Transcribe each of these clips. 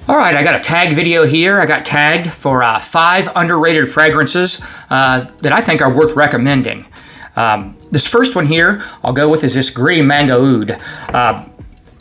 All right, I got a tag video here. I got tagged for 5 underrated fragrances that I think are worth recommending. This first one here I'll go with is this Gritti Mango Oud.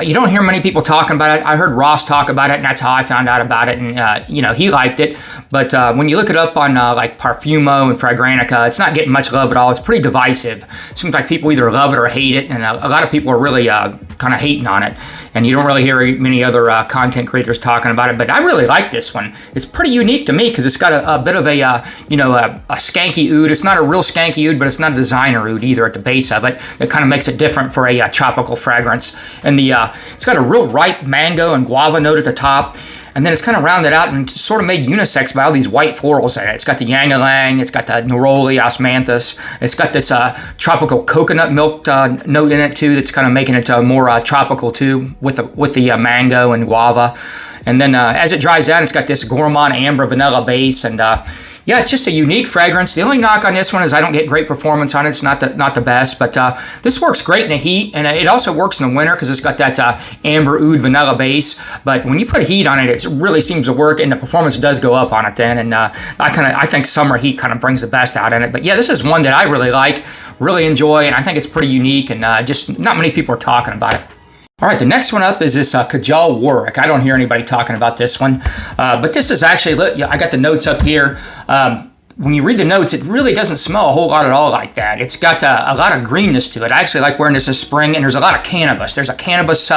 You don't hear many people talking about it. I heard Ross talk about it, and that's how I found out about it. And he liked it. But when you look it up on like Parfumo and Fragrantica, it's not getting much love at all. It's pretty divisive. It seems like people either love it or hate it, and a lot of people are really kind of hating on it. And you don't really hear many other content creators talking about it. But I really like this one. It's pretty unique to me because it's got a bit of a skanky oud. It's not a real skanky oud, but it's not a designer oud either at the base of it. That kind of makes it different for a tropical fragrance. And it's got a real ripe mango and guava note at the top. And then it's kind of rounded out and sort of made unisex by all these white florals in it. It's got the ylang-ylang, it's got the neroli, osmanthus. It's got this tropical coconut milk note in it too that's kind of making it more tropical too with the mango and guava. And then as it dries out, it's got this gourmand amber vanilla base. And yeah, it's just a unique fragrance. The only knock on this one is I don't get great performance on it. It's not the best, but this works great in the heat, and it also works in the winter because it's got that amber oud vanilla base. But when you put heat on it, it really seems to work, and the performance does go up on it then. And I think summer heat kind of brings the best out in it. But yeah, this is one that I really like, really enjoy, and I think it's pretty unique, and just not many people are talking about it. All right, the next one up is this Kajal Warek. I don't hear anybody talking about this one, but this is actually, I got the notes up here. When you read the notes, it really doesn't smell a whole lot at all like that. It's got a lot of greenness to it. I actually like wearing this this spring, and there's a lot of cannabis. There's a cannabis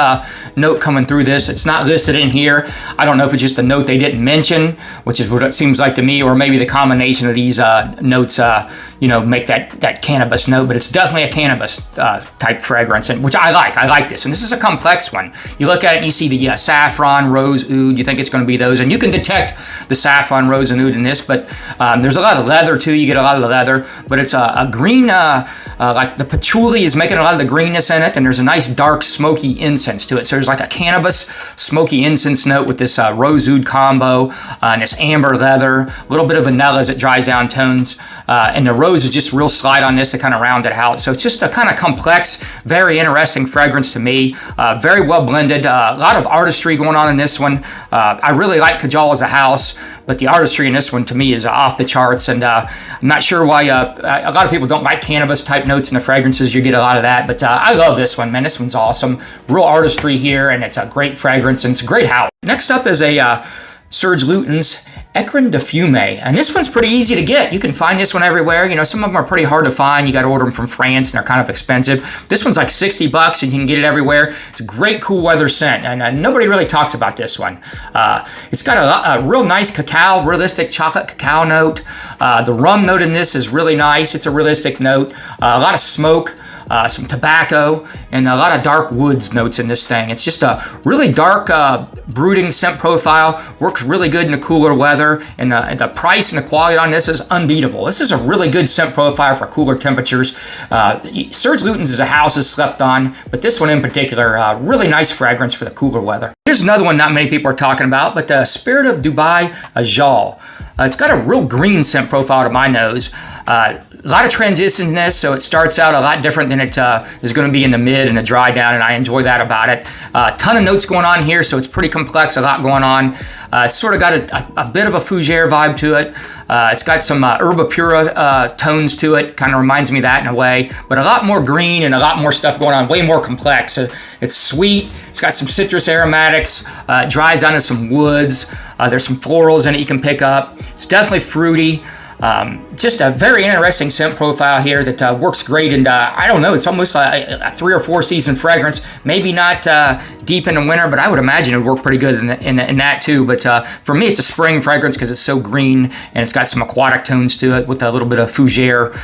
note coming through this. It's not listed in here. I don't know if it's just a note they didn't mention, which is what it seems like to me, or maybe the combination of these notes, make that cannabis note. But it's definitely a cannabis type fragrance, which I like. I like this, and this is a complex one. You look at it and you see the saffron, rose, oud. You think it's going to be those, and you can detect the saffron, rose, and oud in this. But there's a lot of leather too. You get a lot of the leather, but it's a green, like the patchouli is making a lot of the greenness in it, and there's a nice dark smoky incense to it. So there's like a cannabis smoky incense note with this rose oud combo, and this amber leather, a little bit of vanilla as it dries down tones, and the rose is just real slight on this to kind of round it out. So it's just a kind of complex, very interesting fragrance to me. Very well blended, a lot of artistry going on in this one. I really like Kajal as a house, but the artistry in this one to me is off the charts, and I'm not sure why a lot of people don't like cannabis type notes in the fragrances. You get a lot of that, but I love this one, man. This one's awesome. Real artistry here, and it's a great fragrance, and it's a great house. Next up is a Serge Lutens Écrin de Fumée, and this one's pretty easy to get. You can find this one everywhere. Some of them are pretty hard to find. You got to order them from France, and they're kind of expensive. This one's like $60, and you can get it everywhere. It's a great cool weather scent, and nobody really talks about this one. It's got a real nice cacao, realistic chocolate cacao note. The rum note in this is really nice. It's a realistic note. A lot of smoke. Some tobacco, and a lot of dark woods notes in this thing. It's just a really dark, brooding scent profile. Works really good in the cooler weather, and the price and the quality on this is unbeatable. This is a really good scent profile for cooler temperatures. Serge Lutens is a house is slept on, but this one in particular, really nice fragrance for the cooler weather. Here's another one not many people are talking about, but the Spirit of Dubai ajyal. It's got a real green scent profile to my nose. A lot of transition in this, so it starts out a lot different than it is going to be in the mid and the dry down, and I enjoy that about it. A ton of notes going on here, so it's pretty complex, a lot going on. It's sort of got a bit of a fougere vibe to it. It's got some herba pura tones to it, kind of reminds me of that in a way, but a lot more green and a lot more stuff going on, way more complex. It's sweet, it's got some citrus aromatics, it dries down to some woods, there's some florals in it you can pick up. It's definitely fruity. Just a very interesting scent profile here that works great, and I don't know, it's almost like a 3 or 4 season fragrance. Maybe not deep in the winter, but I would imagine it would work pretty good in that too. But for me, it's a spring fragrance because it's so green, and it's got some aquatic tones to it with a little bit of fougere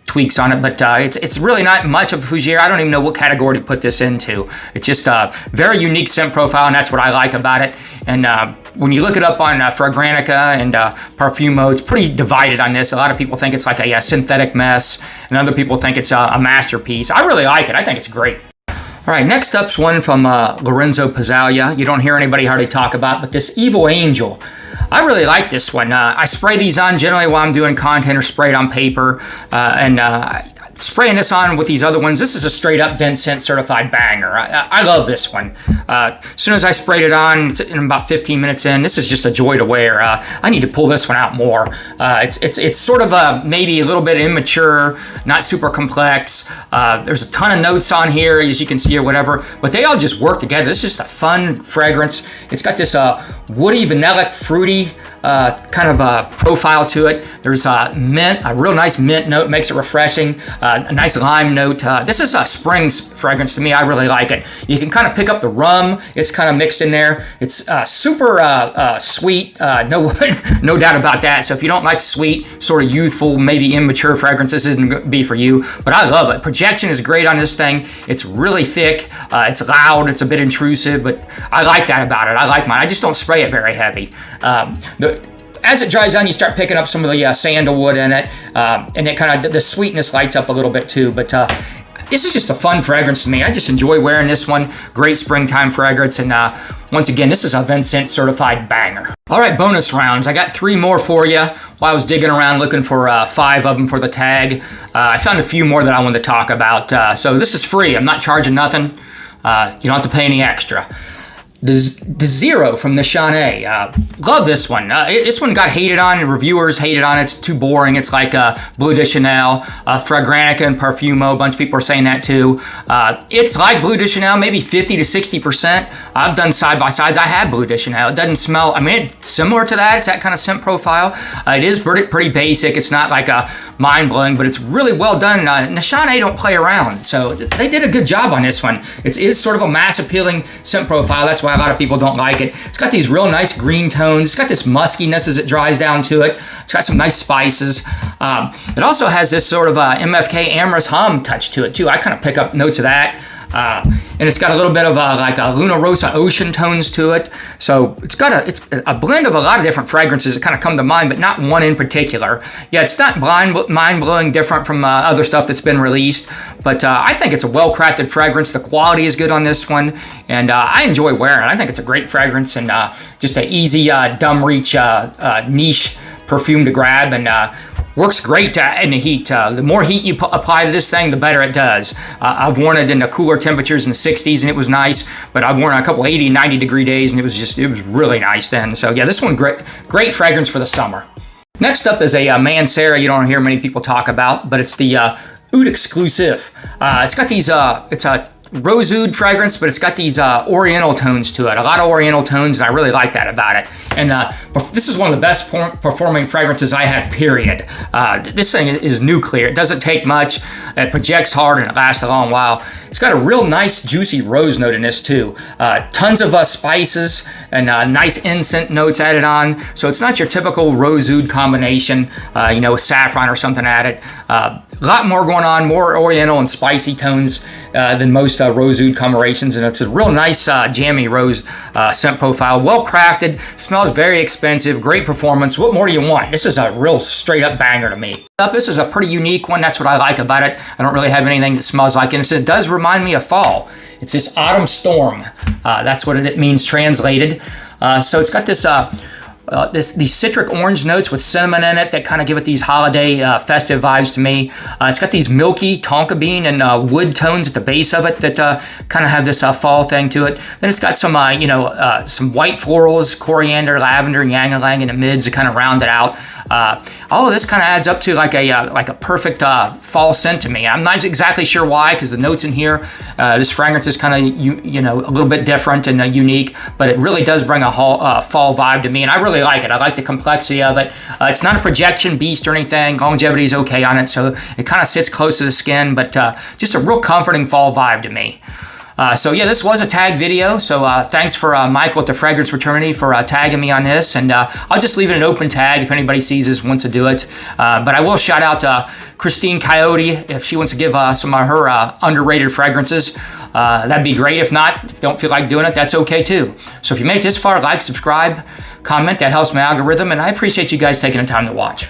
tweaks on it, but it's really not much of a fougere. I don't even know what category to put this into. It's just a very unique scent profile, and that's what I like about it. And when you look it up on Fragrantica and Parfumo, it's pretty divided on this. A lot of people think it's like a synthetic mess, and other people think it's a masterpiece. I really like it. I think it's great. All right, next up's one from Lorenzo Pazzaglia. You don't hear anybody hardly talk about, but this Evil Angel. I really like this one. I spray these on generally while I'm doing content or spray it on paper, and spraying this on with these other ones, this is a straight up Vincent certified banger. I love this one. As soon as I sprayed it on, in about 15 minutes in, this is just a joy to wear. I need to pull this one out more. It's sort of maybe a little bit immature, not super complex. There's a ton of notes on here, as you can see, or whatever, but they all just work together. This is just a fun fragrance. It's got this woody, vanillic, fruity kind of profile to it. There's mint, a real nice mint note, makes it refreshing. A nice lime note. This is a spring fragrance to me. I really like it. You can kind of pick up the rum. It's kind of mixed in there. It's super sweet. No doubt about that. So if you don't like sweet, sort of youthful, maybe immature fragrances, this isn't going to be for you. But I love it. Projection is great on this thing. It's really thick. It's loud. It's a bit intrusive, but I like that about it. I like mine. I just don't spray it very heavy. As it dries down, you start picking up some of the sandalwood in it, and it kind of, the sweetness lights up a little bit too. But this is just a fun fragrance to me. I just enjoy wearing this one. Great springtime fragrance, and once again, this is a Vincent certified banger. All right, bonus rounds. I got 3 more for you. While I was digging around looking for 5 of them for the tag, I found a few more that I wanted to talk about. So this is free. I'm not charging nothing. You don't have to pay any extra. Deziro from Nishane. Love this one. This one got hated on, and reviewers hated on it. It's too boring. It's like Bleu de Chanel, Fragrantica, and Parfumo. A bunch of people are saying that too. It's like Bleu de Chanel, maybe 50 to 60%. I've done side-by-sides. I have Bleu de Chanel. It doesn't smell, I mean, it's similar to that. It's that kind of scent profile. It is pretty basic. It's not like mind-blowing, but it's really well done. Nishane don't play around, so they did a good job on this one. It is sort of a mass-appealing scent profile. That's why a lot of people don't like it. It's got these real nice green tones. It's got this muskiness as it dries down to it. It's got some nice spices. It also has this sort of MFK Amorous Hum touch to it too. I kind of pick up notes of that. And it's got a little bit of like a Luna Rosa ocean tones to it. So it's got it's a blend of a lot of different fragrances that kind of come to mind, but not one in particular. Yeah, it's not mind-blowing different from other stuff that's been released, but I think it's a well-crafted fragrance. The quality is good on this one, and I enjoy wearing it. I think it's a great fragrance and just an easy, dumb reach, niche perfume to grab, and works great in the heat. The more heat you apply to this thing, the better it does. I've worn it in the cooler temperatures in the 60s, and it was nice, but I've worn it a couple 80, 90 degree days, and it was really nice then. So yeah, this one, great fragrance for the summer. Next up is a Mancera you don't hear many people talk about, but it's the Aoud Exclusif. It's got these, it's a rose oud fragrance, but it's got these oriental tones to it. A lot of oriental tones, and I really like that about it. And this is one of the best performing fragrances I had, period. This thing is nuclear. It doesn't take much. It projects hard, and it lasts a long while. It's got a real nice, juicy rose note in this, too. Tons of spices and nice incense notes added on. So it's not your typical rose oud combination, with saffron or something added. A lot more going on, more oriental and spicy tones than most rose oud combinations, and it's a real nice jammy rose scent profile. Well crafted, smells very expensive, great performance. What more do you want? This is a real straight up banger to me. This is a pretty unique one. That's what I like about it. I don't really have anything that smells like it. It does remind me of fall. It's this autumn storm. That's what it means translated. So it's got this these citric orange notes with cinnamon in it that kind of give it these holiday festive vibes to me. It's got these milky tonka bean and wood tones at the base of it that kind of have this fall thing to it. Then it's got some some white florals, coriander, lavender, and ylang ylang in the mids to kind of round it out. All of this kind of adds up to like a perfect fall scent to me. I'm not exactly sure why, because the notes in here, this fragrance is kind of a little bit different and unique, but it really does bring a fall vibe to me, and I really like it. I like the complexity of it. It's not a projection beast or anything. Longevity is okay on it, so it kind of sits close to the skin, but just a real comforting fall vibe to me. So yeah, this was a tag video, so thanks for Michael at the Fragrance Fraternity for tagging me on this, and I'll just leave it an open tag if anybody sees this, wants to do it. But I will shout out Christine Coyote if she wants to give some of her underrated fragrances. That'd be great. If not, if you don't feel like doing it, that's okay too. So if you made it this far, like, subscribe, comment. That helps my algorithm, and I appreciate you guys taking the time to watch.